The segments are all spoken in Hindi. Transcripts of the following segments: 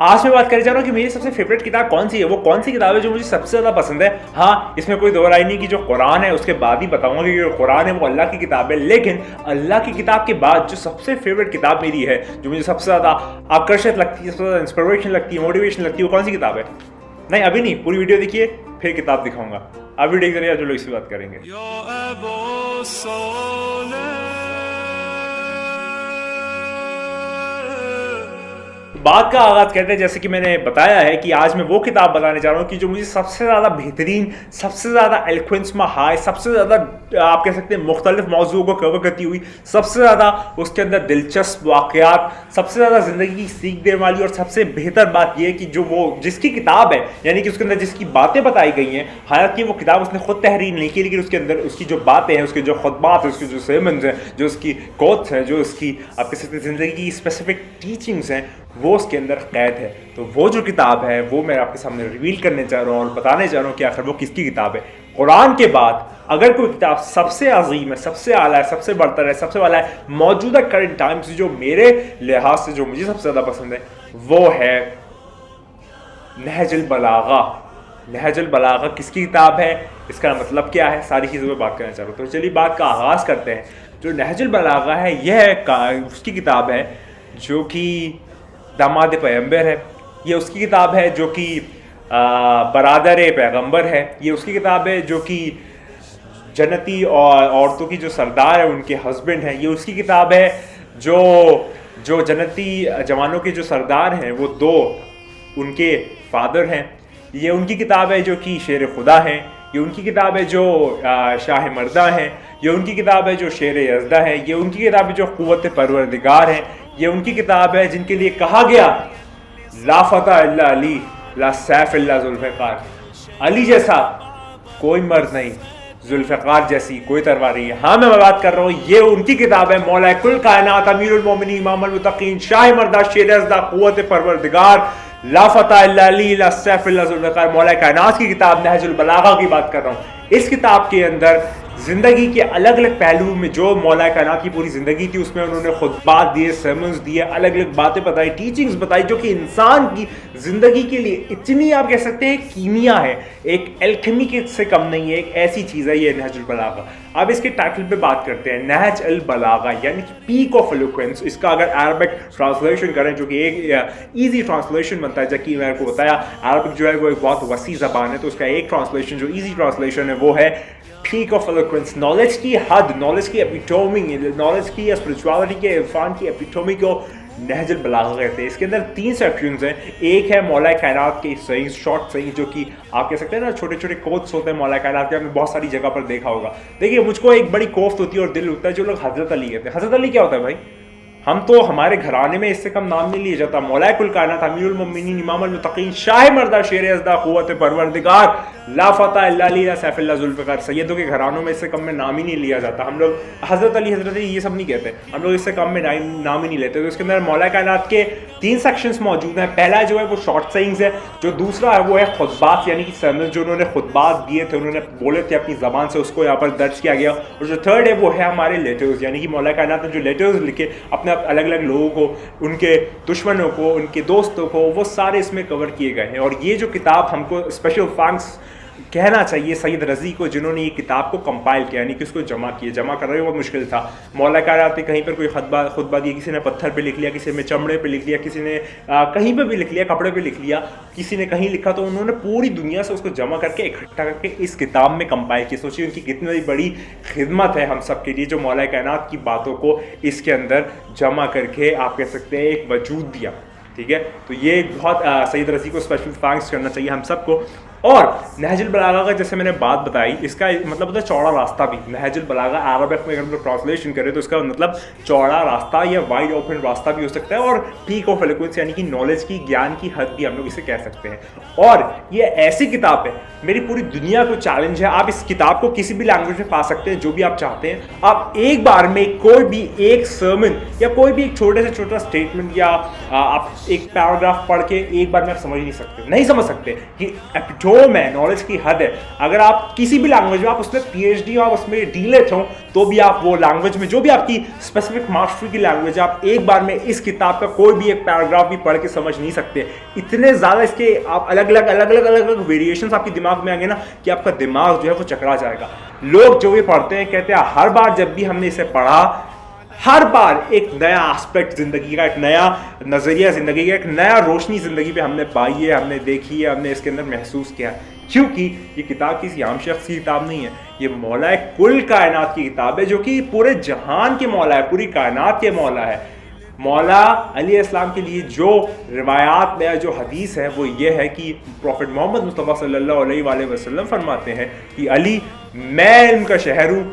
आज मैं बात करने जा रहा हूँ कि मेरी सबसे फेवरेट किताब कौन सी है, वो कौन सी किताब है जो मुझे सबसे ज़्यादा पसंद है। हाँ, इसमें कोई दो राय नहीं कि जो कुरान है उसके बाद ही बताऊंगा कि जो कुरान है वो अल्लाह की किताब है। लेकिन अल्लाह की किताब के बाद जो सबसे फेवरेट किताब मेरी है, जो मुझे सबसे ज़्यादा आकर्षित लगती है, सबसे ज़्यादा इंस्पिरेशन लगती है, मोटिवेशन लगती है, वो कौन सी किताब है? नहीं, अभी नहीं, पूरी वीडियो देखिए फिर किताब दिखाऊंगा। अब वीडियो के जरिए जो लोग इसी बात करेंगे। बात का आगाज करते हैं, जैसे कि मैंने बताया है कि आज मैं वो किताब बताने जा रहा हूँ कि जो मुझे सबसे ज़्यादा बेहतरीन, सबसे ज़्यादा एलोक्वेंस में हाई, सबसे ज़्यादा आप कह सकते हैं मुख्तलिफ मौजूओं को कवर करती हुई, सबसे ज़्यादा उसके अंदर दिलचस्प वाक़यात, सबसे ज़्यादा ज़िंदगी की सीख देने वाली, और सबसे बेहतर बात यह है कि जो वो जिसकी किताब है, यानी कि उसके अंदर जिसकी बातें बताई गई हैं, हालांकि वो किताब उसने खुद तहरीर नहीं की, लेकिन उसके अंदर उसकी जो बातें हैं, उसके जो खुतबात हैं, उसके जो सेमन्स हैं, जो उसकी कोट्स हैं, जो उसकी आप कह सकते हैं ज़िंदगी की स्पेसिफिक टीचिंग्स हैं, वो उसके अंदर कैद है। तो वो जो किताब है वो मैं आपके सामने रिवील करने जा रहा हूँ और बताने जा रहा हूँ कि आखिर वो किसकी किताब है। कुरान के बाद अगर कोई किताब सबसे अजीम है, सबसे आला है, सबसे बरतर है, सबसे वाला है मौजूदा करंट टाइम से, जो मेरे लिहाज से जो मुझे सबसे ज़्यादा पसंद है, वो है नहजुल बलागा। नहजुल बलागा किसकी किताब है, इसका मतलब क्या है, सारी चीज़ों पर बात करना चाह रहा हूँ। तो चलिए बात का आगाज़ करते हैं। जो नहजुल बलागा है, यह उसकी किताब है जो कि दामाद पैगंबर है। ये उसकी किताब है जो कि बरादर पैगंबर है। ये उसकी किताब है जो कि जन्नती और औरतों की जो सरदार है, उनके हस्बैंड हैं। ये उसकी किताब है जो जो जन्नती जवानों के जो सरदार हैं वो दो उनके फादर हैं। ये उनकी किताब है जो कि शेर खुदा हैं। ये उनकी किताब है जो शाह मर्दा हैं। ये उनकी किताब है जो शेर यज़दा है। ये उनकी किताब है जो क़ुव्वत परवरदिगार है। ये उनकी किताब है जिनके लिए कहा गया ला फतह इल्ला अली, ला सैफ इल्ला जुल्फ़िकार। अली जैसा कोई मर्द नहीं, जुल्फ़िकार जैसी कोई तलवार नहीं है। हाँ, मैं बात कर रहा हूँ, ये उनकी किताब है। मौला कुल कायनात, अमीरुल मोमिनीन, इमामुल मुत्तक़ीन, शाह मर्दा, शेर यज़दा, क़ुव्वत परवरदिगार, ला फतह इल्ला अली, ला सैफ इल्ला जुल्फ़िकार, मौला कायनात की किताब नहजुल बलागा की बात कर रहा हूँ। इस किताब के अंदर ज़िंदगी के अलग अलग पहलू में, जो मौला कायनात की पूरी ज़िंदगी थी, उसमें उन्होंने खुतबात दिए, sermons दिए, अलग अलग बातें बताई, टीचिंग्स बताई, जो कि इंसान की ज़िंदगी के लिए इतनी आप कह सकते हैं कीमिया है, एक एल्केमी के से कम नहीं है, एक ऐसी चीज़ है ये नहजुल बलागा। अब इसके टाइटल पे बात करते हैं, नहज अल बलागा यानी कि पीक ऑफ एलोक्वेंस। इसका अगर अरबिक ट्रांसलेशन करें, जो कि एक ईजी ट्रांसलेशन बनता है, जबकि मैंने को बताया अरबिक जो है वो एक बहुत वसी ज़बान है, तो उसका एक ट्रांसलेशन जो ईजी ट्रांसलेशन है वो है पीक ऑफ एलोक्वेंस। नॉलेज की हद, नॉलेज की एपिटोमी, नॉलेज की या स्पिरिचुअलिटी के इरफान की एपिटोमी को नहजुल बलागा कहते हैं। इसके अंदर 3 सेक्शंस हैं। एक है मौला कायनात के सही शॉर्ट सही, जो कि आप कह सकते हैं ना छोटे छोटे कोट्स होते हैं मौला कायनात के, आपने बहुत सारी जगह पर देखा होगा। देखिए, मुझको एक बड़ी कोफ्त होती है और दिल होता है जो लोग हजरत अली कहते हैं। हजरत अली क्या होता है भाई? हम तो हमारे घराने में इससे कम नाम नहीं लिया जाता। मौला कुल कायनात, अमीरुल मोमिनीन, इमामुल मुत्तक़ीन, शाह मर्दा, शेर यज़दा, क़ुव्वत परवरदिगार, ला फतह इल्ला अली, ला सैफ इल्ला जुल्फ़िकार। सैयदों के घरानों में इससे कम में नाम ही नहीं लिया जाता। हम लोग हज़रत अली ये सब नहीं कहते, हम लोग इससे कम में नाम ही नहीं लेते। तो इसके अंदर मौला कायनात के 3 सेक्शंस मौजूद हैं। पहला जो है वो शॉर्ट सेइंग्स है, जो दूसरा है वो है खुतबात यानी कि सर्मन, जो उन्होंने खुतबात दिए थे, उन्होंने बोले थे अपनी ज़बान से, उसको यहाँ पर दर्ज किया गया। और जो थर्ड है वो है हमारे लेटर्स, यानी कि मौला कायनात ने जो लेटर्स लिखे अपने अलग अलग लोगों को, उनके दुश्मनों को, उनके दोस्तों को, वो सारे इसमें कवर किए गए हैं। और ये जो किताब, हमको स्पेशल थैंक्स कहना चाहिए सैयद रज़ी को, जिन्होंने ये किताब को कंपाइल किया, यानी कि उसको जमा किया। जमा करना बहुत मुश्किल था। मौला कायनात ने कहीं पर कोई खुतबा दिया, किसी ने पत्थर पे लिख लिया, किसी ने चमड़े पे लिख लिया, किसी ने कहीं पे भी लिख लिया, कपड़े पे लिख लिया, किसी ने कहीं लिखा, तो उन्होंने पूरी दुनिया से उसको जमा करके इकट्ठा करके इस किताब में कंपाइल किया। सोचिए उनकी कितनी बड़ी खिदमत है हम सब के लिए, जो मौला कायनात की बातों को इसके अंदर जमा करके आप कह सकते हैं एक वजूद दिया। ठीक है, तो ये बहुत सैयद रज़ी को स्पेशल थैंक्स करना चाहिए हम सबको। और नहजुल बलागा का जैसे मैंने बात बताई, इसका मतलब होता है चौड़ा रास्ता भी। नहजुल बलागा अरबिक में अगर हम लोग ट्रांसलेशन करें तो इसका मतलब चौड़ा रास्ता या वाइड ओपन रास्ता भी हो सकता है, और पीक ऑफ एलोक्वेंस यानी कि नॉलेज की, ज्ञान की हद भी हम लोग इसे कह सकते हैं। और ये ऐसी किताब है, मेरी पूरी दुनिया को चैलेंज है, आप इस किताब को किसी भी लैंग्वेज में पा सकते हैं, जो भी आप चाहते हैं। आप एक बार में कोई भी एक सर्मन या कोई भी एक छोटे से छोटा स्टेटमेंट या आप एक पैराग्राफ पढ़ के एक बार में आप समझ नहीं सकते, नहीं समझ सकते कि नो मैं नॉलेज की हद है। अगर आप किसी भी लैंग्वेज में आप उसमें PhD हो, आप उसमें डीलेट हो, तो भी आप वो लैंग्वेज में जो भी आपकी स्पेसिफिक मास्टरी की लैंग्वेज है, आप एक बार में इस किताब का कोई भी एक पैराग्राफ भी पढ़ के समझ नहीं सकते। इतने ज़्यादा इसके आप अलग अलग वेरिएशंस आपके दिमाग में आएंगे ना कि आपका दिमाग जो है वो चकरा जाएगा। लोग जो ये पढ़ते हैं कहते हैं हर बार जब भी हमने इसे पढ़ा, हर बार एक नया एस्पेक्ट जिंदगी का, एक नया नजरिया जिंदगी का, एक नया रोशनी जिंदगी पे हमने पाई है, हमने देखी है, हमने इसके अंदर महसूस किया है। क्योंकि ये किताब किसी आम शख्स की किताब नहीं है, ये मौला कुल कायनात की किताब है, जो कि पूरे जहान के मौला है, पूरी कायनात के मौला है। मौला अली इस्लाम के लिए जो रिवायात में जो हदीस है वो ये है कि प्रॉफिट मोहम्मद मुस्तफ़ा सल्लल्लाहु अलैहि वसल्लम फरमाते हैं कि अली मैं इल्म का शहर हूँ,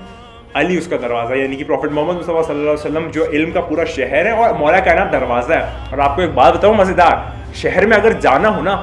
अली उसका दरवाज़ा, यानी कि प्रॉफिट मोहम्मद मुस्तफ़ा सल्लल्लाहु अलैहि वसल्लम जो इल्म का पूरा शहर है और मौला कायनात दरवाज़ा है। और आपको एक बात बताऊँ मज़ेदार, शहर में अगर जाना हो ना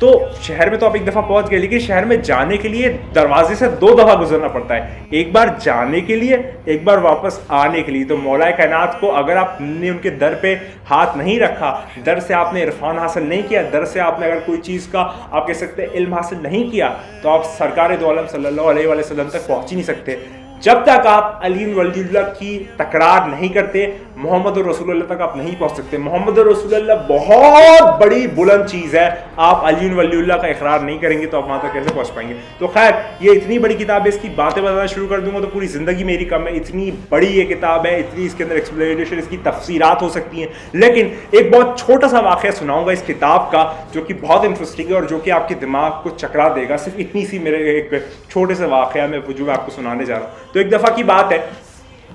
तो शहर में तो आप एक दफ़ा पहुंच गए, लेकिन शहर में जाने के लिए दरवाजे से 2 दफ़ा गुजरना पड़ता है, एक बार जाने के लिए, एक बार वापस आने के लिए। तो मौला कायनात को अगर आपने उनके दर पे हाथ नहीं रखा, दर से आपने इरफान हासिल नहीं किया, दर से आपने अगर कोई चीज़ का आप कह सकते हैं इल्म हासिल नहीं किया, तो आप सरकार दो आलम सल्लल्लाहु अलैहि वसल्लम तक पहुँच ही नहीं सकते। जब तक आप अली वलीउल्लाह की तकरार नहीं करते, मोहम्मद रसूलुल्लाह तक आप नहीं पहुंच सकते। मोहम्मद रसूलुल्लाह बहुत बड़ी बुलंद चीज़ है, आप अली वलीउल्लाह का इकरार नहीं करेंगे तो आप वहाँ तक कैसे पहुंच पाएंगे। तो खैर ये इतनी बड़ी किताब है, इसकी बातें बताना शुरू कर दूंगा तो पूरी ज़िंदगी मेरी कम है। इतनी बड़ी ये किताब है, इतनी इसके अंदर एक्सप्लेनेशन, इसकी तफसीरात हो सकती हैं। लेकिन एक बहुत छोटा सा वाक़या सुनाऊंगा इस किताब का, जो कि बहुत इंटरेस्टिंग है और जो कि आपके दिमाग को चकरा देगा। सिर्फ इतनी सी मेरे एक छोटे से वाक़या में जो मैं आपको सुनाने जा रहा हूँ। तो एक दफ़ा की बात है,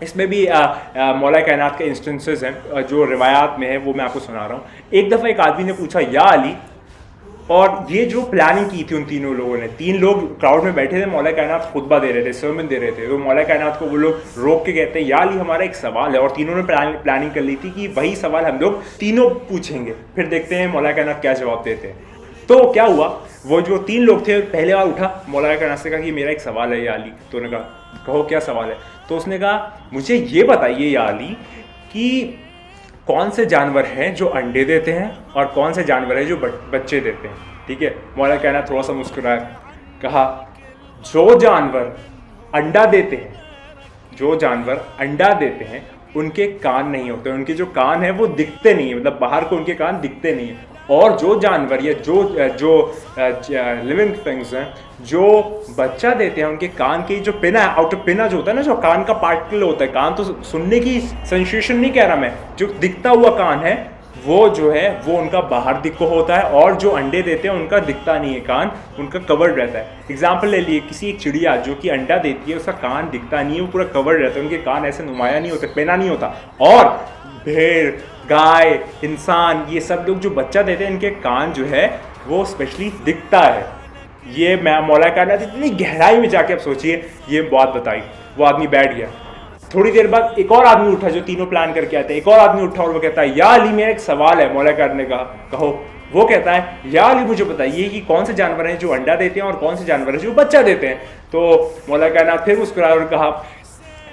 इसमें भी मौला कायनात के इंस्टेंसेस हैं जो रिवायात में है, वो मैं आपको सुना रहा हूँ। एक दफ़ा एक आदमी ने पूछा या अली, और ये जो प्लानिंग की थी उन तीनों लोगों ने, 3 लोग क्राउड में बैठे थे, मौला कायनात खुतबा दे रहे थे, सर्मन दे रहे थे। तो मौला कायनात को वो लोग रोक के कहते हैं या अली हमारा एक सवाल है, और तीनों ने प्लानिंग कर ली थी कि वही सवाल हम लोग तीनों पूछेंगे, फिर देखते हैं मौला कायनात क्या जवाब देते हैं। तो क्या हुआ, वो जो 3 लोग थे पहले बार उठा, मौला कायनात से कहा कि मेरा एक सवाल है या अली। तो उन्होंने कहा कहो क्या सवाल है। तो उसने कहा मुझे ये बताइए या अली कि कौन से जानवर हैं जो अंडे देते हैं और कौन से जानवर हैं जो बच्चे देते हैं। ठीक है, मौला कायनात थोड़ा सा मुस्कुराया, कहा जो जानवर अंडा देते हैं, जो जानवर अंडा देते हैं उनके कान नहीं होते, उनके जो कान है वो दिखते नहीं है, मतलब बाहर को उनके कान दिखते नहीं है। और जो जानवर या जो लिविंग थिंग्स हैं जो बच्चा देते हैं, उनके कान की जो पिना है, आउटर पिना जो होता है ना, जो कान का पार्टिकल होता है, कान तो सुनने की सेंसेशन नहीं कह रहा मैं, जो दिखता हुआ कान है वो जो है वो उनका बाहर दिखो होता है, और जो अंडे देते हैं उनका दिखता नहीं है कान, उनका कवर्ड रहता है। एग्जाम्पल ले लिए, किसी एक चिड़िया जो कि अंडा देती है उसका कान दिखता नहीं है, वो पूरा कवर्ड रहता है, उनके कान ऐसे नुमाया नहीं होते, पेना नहीं होता। और भेड़, गाय, इंसान, ये सब लोग जो बच्चा देते हैं इनके कान जो है वो स्पेशली दिखता है। ये मैं मौला कायनात इतनी गहराई में जाके आप सोचिए ये बात बताई। वो आदमी बैठ गया, थोड़ी देर बाद एक और आदमी उठा जो तीनों प्लान करके आते हैं, एक और आदमी उठा और वो कहता है या अली मेरा एक सवाल है। मौला कायनात ने कहा कहो। वो कहता है या अली मुझे बताइए कि कौन से जानवर हैं जो अंडा देते हैं और कौन से जानवर हैं जो बच्चा देते हैं। तो मौला कायनात फिर मुस्कुराया और कहा,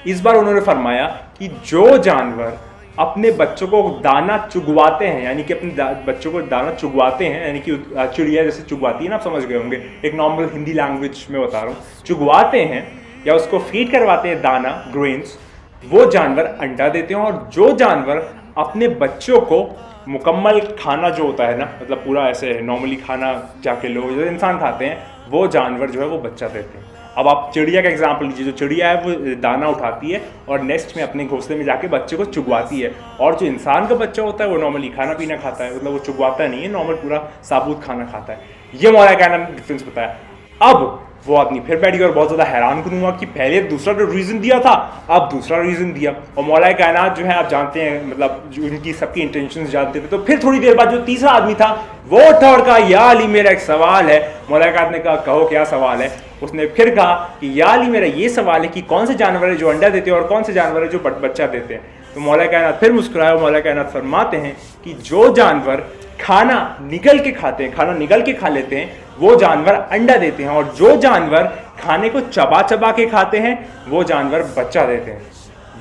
इस बार उन्होंने फरमाया कि जो जानवर अपने बच्चों को दाना चुगवाते हैं, यानी कि अपने बच्चों को दाना चुगवाते हैं, यानी कि चिड़िया जैसे चुगवाती है ना, आप समझ गए होंगे, एक नॉर्मल हिंदी लैंग्वेज में बता रहा हूँ, चुगवाते हैं या उसको फीड करवाते हैं दाना, ग्रेन्स, वो जानवर अंडा देते हैं। और जो जानवर अपने बच्चों को मुकम्मल खाना जो होता है ना, मतलब पूरा ऐसे नॉर्मली खाना जाके लोग जैसे इंसान खाते हैं, वो जानवर जो है वो बच्चा देते हैं। अब आप चिड़िया का एग्जाम्पल लीजिए, जो चिड़िया है वो दाना उठाती है और नेक्स्ट में अपने घोंसले में जाके बच्चे को चुगवाती है, और जो इंसान का बच्चा होता है वो नॉर्मली खाना पीना खाता है, मतलब वो चुगवाता नहीं है, नॉर्मल पूरा साबुत खाना खाता है। ये मौला कायनात ने डिफरेंस बताया। अब वो आदमी फिर बैठ गया और बहुत ज़्यादा हैरान क्यों हुआ कि पहले दूसरा जो रीज़न दिया था अब दूसरा रीज़न दिया। और मौला कायनात जो है आप जानते हैं, मतलब जो उनकी सबकी इंटेंशंस जानते थे। तो फिर थोड़ी देर बाद जो तीसरा आदमी था वो उठा और कहा या अली मेरा एक सवाल है। मौला कायनात ने कहा कहो क्या सवाल है। उसने फिर कहा कि या अली मेरा ये सवाल है कि कौन से जानवर है जो अंडा देते हैं और कौन से जानवर है जो बच्चा देते हैं। तो मौला कायनात फिर मुस्कुराया और मौला कायनात फरमाते हैं कि जो जानवर खाना निगल के खाते हैं, खाना निगल के खा लेते हैं, वो जानवर अंडा देते हैं, और जो जानवर खाने को चबा चबा के खाते हैं वो जानवर बच्चा देते हैं।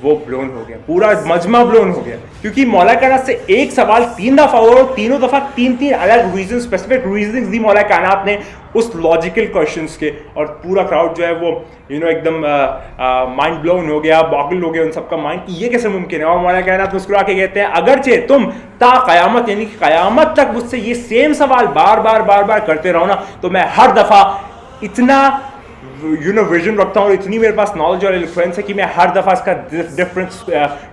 वो ब्लोन हो गया, पूरा मजमा ब्लोन हो गया, क्योंकि मौला कायनात से एक सवाल 3 दफ़ा और तीनों दफ़ा 3 अलग रीजन, स्पेसिफिक रीजंस दी मौला कायनात ने उस लॉजिकल क्वेश्चंस के, और पूरा क्राउड जो है वो एकदम माइंड ब्लोन हो गया, बॉगल हो गया उन सबका माइंड कि ये कैसे मुमकिन है। और मौला कायनात मुस्कुरा के कहते हैं अगरचे तुम ता क़यामत यानी कि क़यामत तक मुझसे ये सेम सवाल बार बार करते रहो ना, तो मैं हर दफ़ा इतना विजन रखता हूँ, इतनी मेरे पास नॉलेज और इन्फ्लुएंस है कि मैं हर दफ़ा इसका डिफरेंट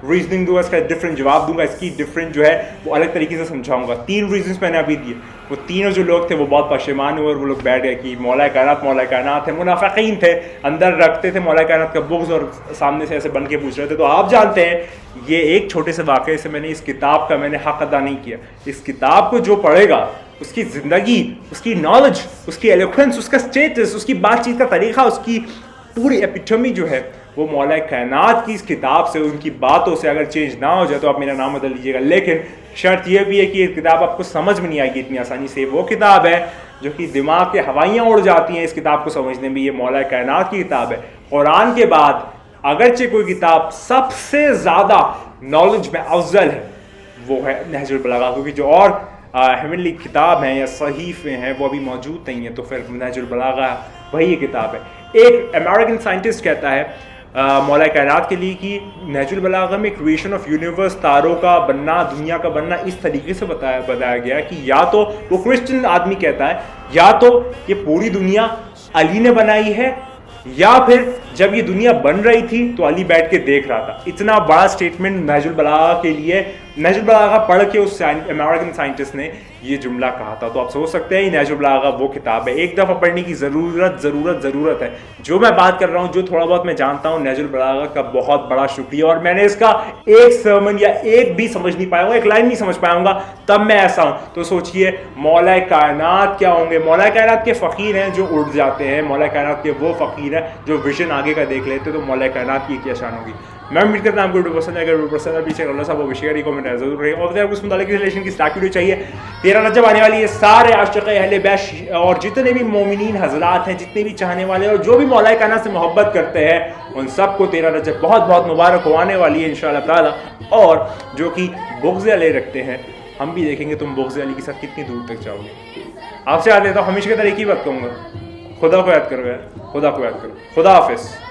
रीजनिंग दूंगा, इसका डिफरेंट जवाब दूंगा, इसकी डिफरेंट जो है वो अलग तरीके से समझाऊंगा। 3 रीजंस मैंने अभी दिए, वो तीनों जो लोग थे वो बहुत पशेमान हुए और वो लोग बैठ गए कि मौला कायनात है, मुनाफिकीन थे, अंदर रखते थे मौला कायनात का बुग़्ज़ और सामने से ऐसे बन के पूछ रहे थे। तो आप जानते हैं ये एक छोटे से वाक़े से मैंने इस किताब का मैंने हक़ अदा नहीं किया। इस किताब को जो पढ़ेगा उसकी ज़िंदगी, उसकी नॉलेज, उसकी एलोक्वेंस, उसका स्टेटस, उसकी बातचीत का तरीक़ा, उसकी पूरी एपिटमी जो है वो मौला कायनात की इस किताब से, उनकी बातों से अगर चेंज ना हो जाए तो आप मेरा नाम बदल लीजिएगा। लेकिन शर्त यह भी है कि ये किताब आपको समझ में नहीं आएगी इतनी आसानी से। वो किताब है जो कि दिमाग के हवाइयाँ उड़ जाती हैं इस किताब को समझने में। ये मौला कायनात की किताब है। कुरान के बाद अगरचे कोई किताब सबसे ज़्यादा नॉलेज में अफजल है वो है नहजुल बलागा, क्योंकि जो और हेवनली किताब हैं या सहीफ़े हैं वो अभी मौजूद नहीं है, तो फिर नहजुल बलागा वही किताब है। एक अमेरिकन साइंटिस्ट कहता है मौला कायनात के लिए कि नहजुल बलागा में क्रिएशन ऑफ यूनिवर्स, तारों का बनना, दुनिया का बनना इस तरीके से बताया गया कि या तो वो क्रिश्चियन आदमी कहता है या तो ये पूरी दुनिया अली ने बनाई है, या फिर जब ये दुनिया बन रही थी तो अली बैठ के देख रहा था। इतना बड़ा स्टेटमेंट नहजुल बलागा के लिए, नहजुल बलागा पढ़ के उस अमेरिकन साइंटिस्ट ने ये जुमला कहा था। तो आप सोच सकते हैं नहजुल बलागा वो किताब है, एक दफ़ा पढ़ने की ज़रूरत है। जो मैं बात कर रहा हूँ, जो थोड़ा बहुत मैं जानता हूँ, नहजुल बलागा का बहुत बड़ा शुक्रिया। और मैंने इसका एक सर्मन या एक भी समझ नहीं पाया, एक लाइन नहीं समझ पाऊंगा, तब मैं ऐसा हूँ। तो सोचिए मौला कायनात क्या होंगे। मौला कायनात के फ़कीर हैं जो उड़ जाते हैं, मौला कायनात के वो फ़कीर हैं जो विजन आगे का देख लेते, तो मौला कायनात की क्या शान होगी। मैं उम्मीद करता हूँ आपको वीडियो पसंद है। अगर वीडियो पसंद है पीछे अल्लाह साहब वो शेयर कमेंट जरूर करें। और आपको इस मुतालिक रिलेशन की स्टार्ट वीडियो चाहिए, 13 रजब आने वाली है, सारे आशिक़ अहले बैत और जितने भी मोमिनीन हजरात हैं, जितने भी चाहने वाले और जो भी मौला कायनात से मोहब्बत करते हैं, उन सबको 13 रजब बहुत बहुत मुबारक हो आने वाली है इंशाअल्लाह ताला। और जो कि बुग़्ज़ अली रखते हैं, हम भी देखेंगे तुम बुग़्ज़ अली के साथ कितनी दूर तक जाओगे। आपसे याद लेता हूँ, हमेशा की तरह एक ही बात कहूँगा, खुदा को याद करो यार, खुदा को याद करो। खुदा हाफिज़।